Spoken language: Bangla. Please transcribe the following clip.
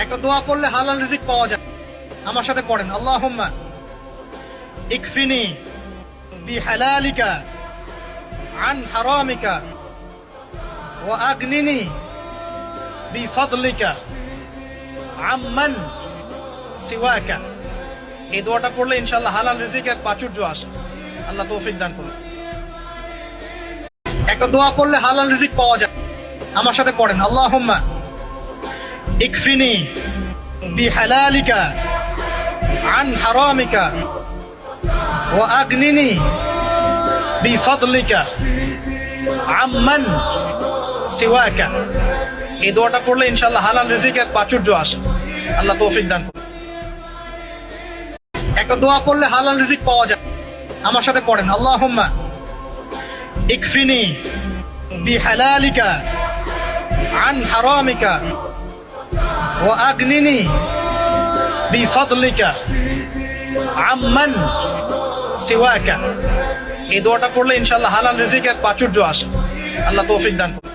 একটা দোয়া পড়লে হালাল রিজিক পাওয়া যায়। আমার সাথে পড়েন, আল্লাহুম্মা ইকফিনি বিহালালিকা আন হারামিকা ওয়া আগনিনি বিফাদলিকা আম্মান সিওয়াকা। এই দোয়াটা পড়লে ইনশাআল্লাহ হালাল রিজিকের প্রাচুর্য আসে। আল্লাহ তৌফিক দান করুন। একটা দোয়া পড়লে হালাল রিজিক পাওয়া যায়। আমার সাথে পড়েন, আল্লাহুম্মা ইকফিনি বিহালালিকা আন হারামিকা ওয়া আগনিনি বিফাদলিকা আম্মান সিওয়াকা। এই দোয়াটা পড়লে ইনশাআল্লাহ হালাল রিজিকের প্রাচুর্য আসে। আল্লাহ তৌফিক দান করুন। একটা দোয়া পড়লে হালাল রিজিক পাওয়া যায়। আমার সাথে পড়েন, আল্লাহুম্মা ইকফিনি বিহালালিকা আন হারামিকা ওয়া আগনিনি বিফাদলিকা আম্মান সিওয়াকা। এই দোয়াটা পড়লে ইনশাআল্লাহ হালাল রিজিকের প্রাচুর্য আসে। আল্লাহ তৌফিক দান করুন।